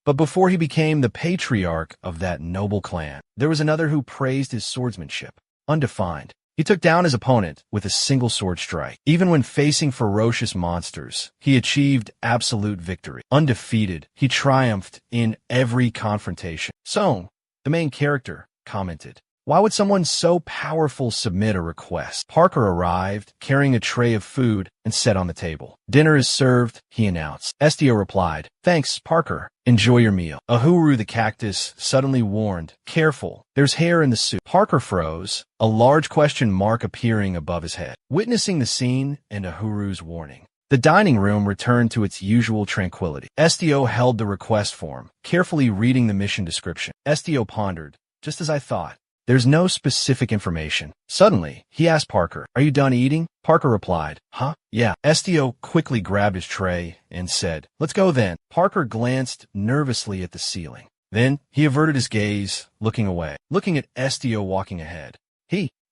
but before he became the patriarch of that noble clan, there was another who praised his swordsmanship. Undefined. He took down his opponent with a single sword strike. Even when facing ferocious monsters, he achieved absolute victory. Undefeated, he triumphed in every confrontation. So, the main character commented, why would someone so powerful submit a request? Parker arrived, carrying a tray of food, and set on the table. Dinner is served, he announced. Estio replied, thanks, Parker. Enjoy your meal. Ahuru the cactus suddenly warned, careful, there's hair in the soup. Parker froze, a large question mark appearing above his head. Witnessing the scene and Ahuru's warning, the dining room returned to its usual tranquility. Estio held the request form, carefully reading the mission description. Estio pondered, just as I thought. There's no specific information. Suddenly, he asked Parker, are you done eating? Parker replied, huh? Yeah. Estio quickly grabbed his tray and said, let's go then. Parker glanced nervously at the ceiling. Then, he averted his gaze, looking away, looking at Estio walking ahead.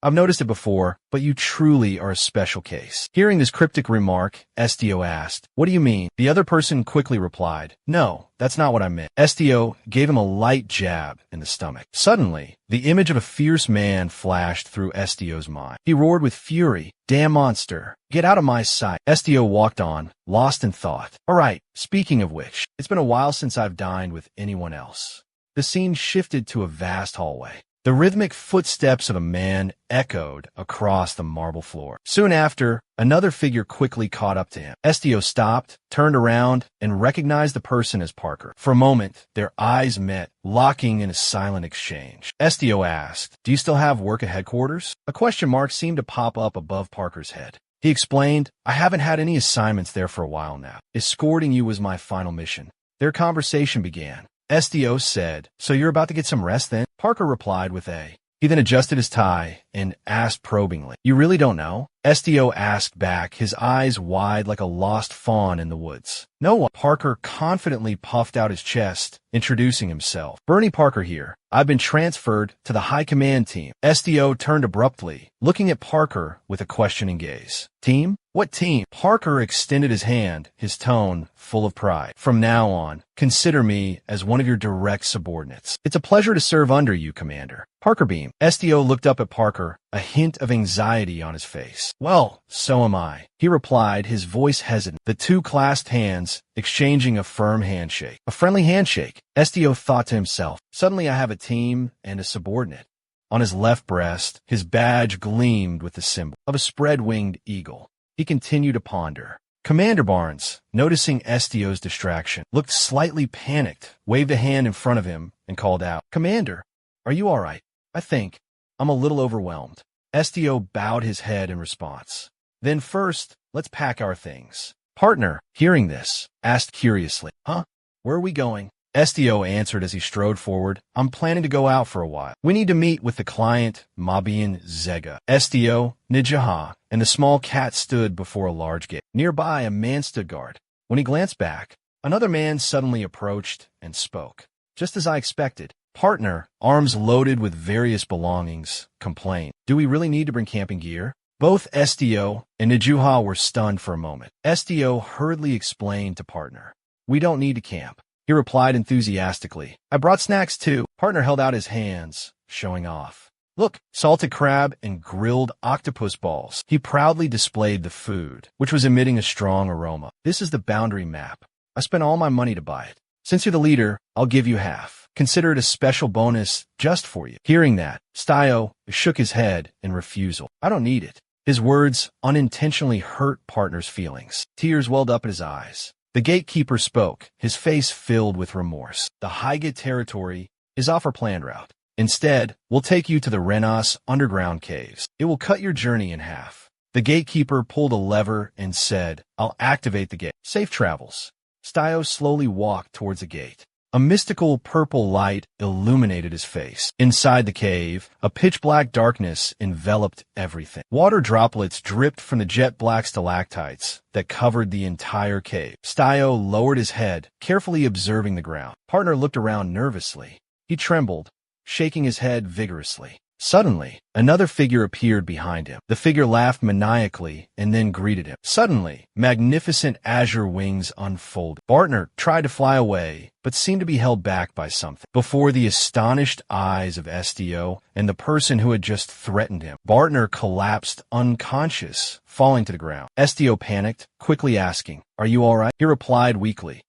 I've noticed it before, but you truly are a special case. Hearing this cryptic remark, Estio asked, what do you mean? The other person quickly replied, no, that's not what I meant. Estio gave him a light jab in the stomach. Suddenly, the image of a fierce man flashed through Estio's mind. He roared with fury, damn monster, get out of my sight. Estio walked on, lost in thought. All right, speaking of which, it's been a while since I've dined with anyone else. The scene shifted to a vast hallway. The rhythmic footsteps of a man echoed across the marble floor. Soon after, another figure quickly caught up to him. Estio stopped, turned around, and recognized the person as Parker. For a moment, their eyes met, locking in a silent exchange. Estio asked, do you still have work at headquarters? A question mark seemed to pop up above Parker's head. He explained, I haven't had any assignments there for a while now. Escorting you was my final mission. Their conversation began. Estio said, so you're about to get some rest then? Parker replied with a. He then adjusted his tie and asked probingly, you really don't know? Estio asked back, his eyes wide like a lost fawn in the woods. No. Parker confidently puffed out his chest, introducing himself. Bernie Parker here. I've been transferred to the high command team. Estio turned abruptly, looking at Parker with a questioning gaze. Team? What team? Parker extended his hand, his tone full of pride. From now on, consider me as one of your direct subordinates. It's a pleasure to serve under you, Commander. Parker beamed. Estio looked up at Parker, a hint of anxiety on his face. Well, so am I, he replied, his voice hesitant. The two clasped hands, exchanging a firm handshake. A friendly handshake, Estio thought to himself. Suddenly I have a team and a subordinate. On his left breast, his badge gleamed with the symbol of a spread-winged eagle. He continued to ponder. Commander Barnes, noticing Estio's distraction, looked slightly panicked, waved a hand in front of him, and called out, Commander, are you all right? I think I'm a little overwhelmed. Estio bowed his head in response. Then first, let's pack our things. Partner, hearing this, asked curiously, huh? Where are we going? Estio answered as he strode forward, I'm planning to go out for a while. We need to meet with the client, Mabian Zega. Estio, Nijaha, and the small cat stood before a large gate. Nearby, a man stood guard. When he glanced back, another man suddenly approached and spoke. Just as I expected, partner, arms loaded with various belongings, complained, do we really need to bring camping gear? Both Estio and Nijuha were stunned for a moment. Estio hurriedly explained to partner, we don't need to camp. He replied enthusiastically, I brought snacks too. Partner held out his hands, showing off. Look, salted crab and grilled octopus balls. He proudly displayed the food, which was emitting a strong aroma. This is the boundary map. I spent all my money to buy it. Since you're the leader, I'll give you half. Consider it a special bonus just for you. Hearing that, Stio shook his head in refusal. I don't need it. His words unintentionally hurt partner's feelings. Tears welled up in his eyes. The gatekeeper spoke, his face filled with remorse. The Highgate territory is off our planned route. Instead, we'll take you to the Renas underground caves. It will cut your journey in half. The gatekeeper pulled a lever and said, I'll activate the gate. Safe travels. Stio slowly walked towards the gate. A mystical purple light illuminated his face. Inside the cave, a pitch-black darkness enveloped everything. Water droplets dripped from the jet-black stalactites that covered the entire cave. Stio lowered his head, carefully observing the ground. Partner looked around nervously. He trembled, shaking his head vigorously. Suddenly, another figure appeared behind him. The figure laughed maniacally and then greeted him. Suddenly, magnificent azure wings unfolded. Bartner tried to fly away, but seemed to be held back by something. Before the astonished eyes of Estio and the person who had just threatened him, Bartner collapsed unconscious, falling to the ground. Estio panicked, quickly asking, Are you all right? He replied weakly,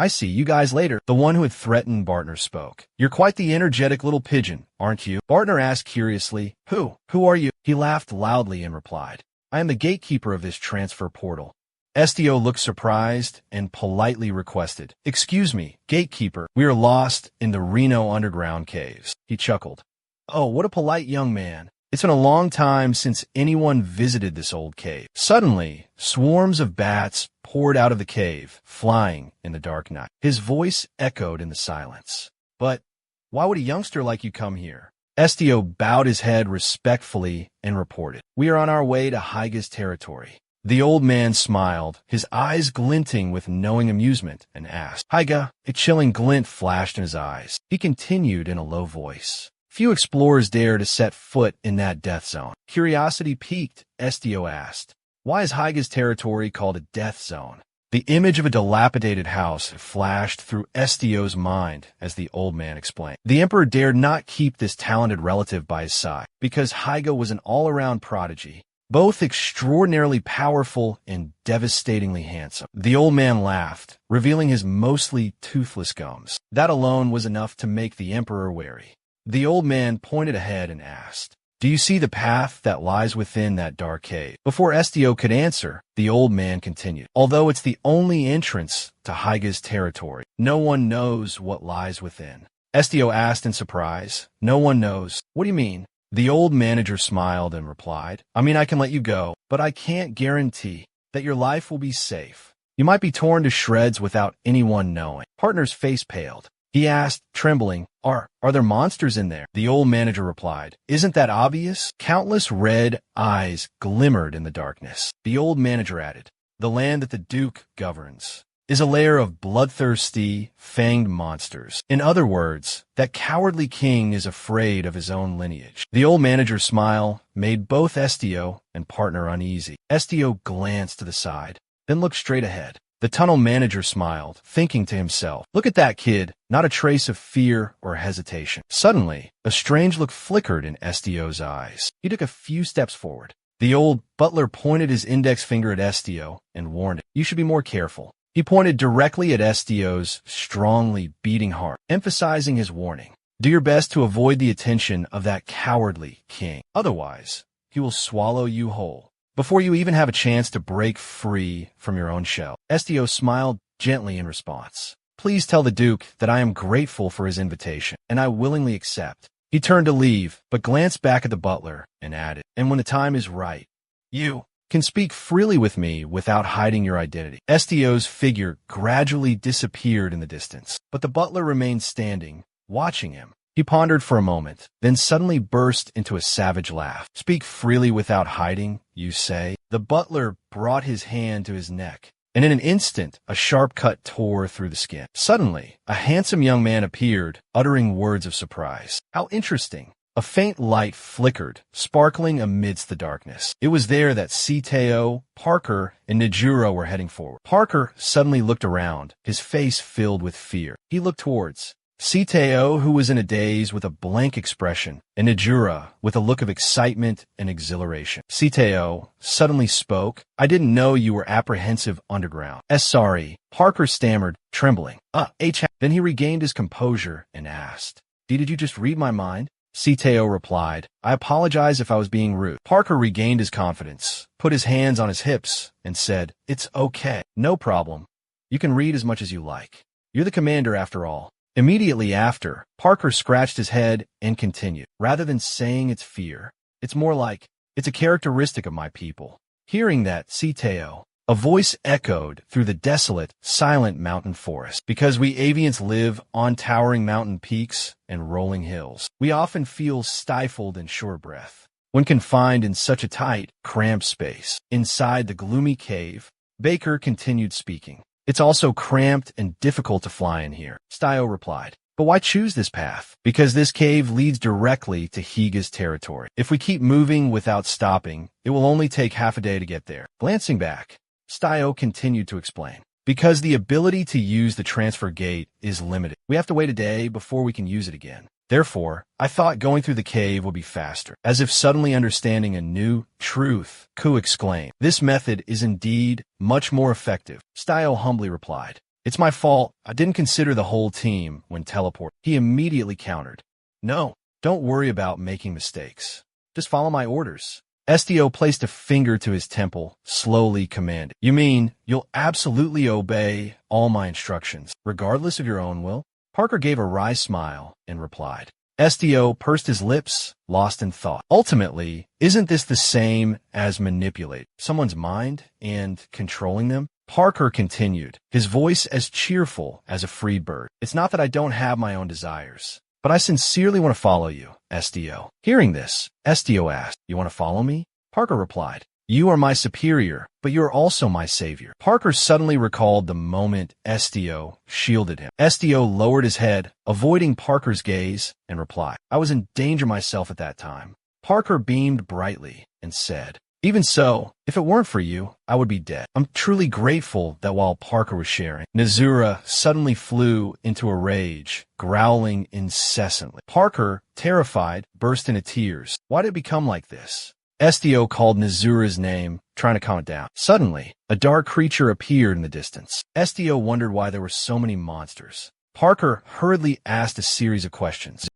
I see you guys later. The one who had threatened Bartner spoke. You're quite the energetic little pigeon, aren't you? Bartner asked curiously, Who are you? He laughed loudly and replied, I am the gatekeeper of this transfer portal. Estio looked surprised and politely requested, Excuse me, gatekeeper, we are lost in the Reno underground caves. He chuckled. Oh, what a polite young man. It's been a long time since anyone visited this old cave. Suddenly, swarms of bats poured out of the cave, flying in the dark night. His voice echoed in the silence. But why would a youngster like you come here? Estio bowed his head respectfully and reported, We are on our way to Hyga's territory. The old man smiled, his eyes glinting with knowing amusement, and asked, Hyga? A chilling glint flashed in his eyes. He continued in a low voice. Few explorers dare to set foot in that death zone. Curiosity piqued, Estio asked, Why is Hyga's territory called a death zone? The image of a dilapidated house flashed through Estio's mind as the old man explained. The emperor dared not keep this talented relative by his side, because Hyga was an all-around prodigy, both extraordinarily powerful and devastatingly handsome. The old man laughed, revealing his mostly toothless gums. That alone was enough to make the emperor wary. The old man pointed ahead and asked, Do you see the path that lies within that dark cave? Before Estio could answer, the old man continued, Although it's the only entrance to Hyga's territory, no one knows what lies within. Estio asked in surprise, No one knows. What do you mean? The old manager smiled and replied, I mean, I can let you go, but I can't guarantee that your life will be safe. You might be torn to shreds without anyone knowing. Partner's face paled. He asked, trembling, Are there monsters in there? The old manager replied, Isn't that obvious? Countless red eyes glimmered in the darkness. The old manager added, The land that the Duke governs is a lair of bloodthirsty, fanged monsters. In other words, that cowardly king is afraid of his own lineage. The old manager's smile made both Estio and Partner uneasy. Estio glanced to the side, then looked straight ahead. The tunnel manager smiled, thinking to himself, Look at that kid, not a trace of fear or hesitation. Suddenly, a strange look flickered in Estio's eyes. He took a few steps forward. The old butler pointed his index finger at Estio and warned him, You should be more careful. He pointed directly at Estio's strongly beating heart, emphasizing his warning. Do your best to avoid the attention of that cowardly king. Otherwise, he will swallow you whole before you even have a chance to break free from your own shell. Estio smiled gently in response. Please tell the Duke that I am grateful for his invitation, and I willingly accept. He turned to leave, but glanced back at the butler and added, And when the time is right, you can speak freely with me without hiding your identity. Estio's figure gradually disappeared in the distance, but the butler remained standing, watching him. He pondered for a moment, then suddenly burst into a savage laugh. Speak freely without hiding, you say? The butler brought his hand to his neck, and in an instant, a sharp cut tore through the skin. Suddenly, a handsome young man appeared, uttering words of surprise. How interesting. A faint light flickered, sparkling amidst the darkness. It was there that Siteo, Parker, and Najuro were heading forward. Parker suddenly looked around, his face filled with fear. He looked towards Siteo, who was in a daze with a blank expression, and Najura with a look of excitement and exhilaration. Siteo suddenly spoke. I didn't know you were apprehensive underground. Sorry, Parker stammered, trembling. Then he regained his composure and asked, Did you just read my mind? Siteo replied, I apologize if I was being rude. Parker regained his confidence, put his hands on his hips, and said, It's okay. No problem. You can read as much as you like. You're the commander after all. Immediately after, Parker scratched his head and continued. Rather than saying it's fear, it's more like, it's a characteristic of my people. Hearing that, Citeo, a voice echoed through the desolate, silent mountain forest. Because we avians live on towering mountain peaks and rolling hills, we often feel stifled and short of breath. When confined in such a tight, cramped space, inside the gloomy cave, Baker continued speaking. It's also cramped and difficult to fly in here, Stio replied. But why choose this path? Because this cave leads directly to Higa's territory. If we keep moving without stopping, it will only take half a day to get there. Glancing back, Stio continued to explain. Because the ability to use the transfer gate is limited, we have to wait a day before we can use it again. Therefore, I thought going through the cave would be faster. As if suddenly understanding a new truth, Ku exclaimed. This method is indeed much more effective, Stio humbly replied. It's my fault. I didn't consider the whole team when teleporting. He immediately countered. No, don't worry about making mistakes. Just follow my orders. Estio placed a finger to his temple, slowly commanded. You mean you'll absolutely obey all my instructions, regardless of your own will? Parker gave a wry smile and replied. Estio pursed his lips, lost in thought. Ultimately, isn't this the same as manipulate someone's mind and controlling them? Parker continued, his voice as cheerful as a freed bird. It's not that I don't have my own desires, but I sincerely want to follow you, Estio. Hearing this, Estio asked, You want to follow me? Parker replied, You are my superior, but you are also my savior. Parker suddenly recalled the moment Estio shielded him. Estio lowered his head, avoiding Parker's gaze, and replied, I was in danger myself at that time. Parker beamed brightly and said, Even so, if it weren't for you, I would be dead. I'm truly grateful that while Parker was sharing, Nezura suddenly flew into a rage, growling incessantly. Parker, terrified, burst into tears. Why did it become like this? Estio called Nezura's name, trying to calm it down. Suddenly, a dark creature appeared in the distance. Estio wondered why there were so many monsters. Parker hurriedly asked a series of questions.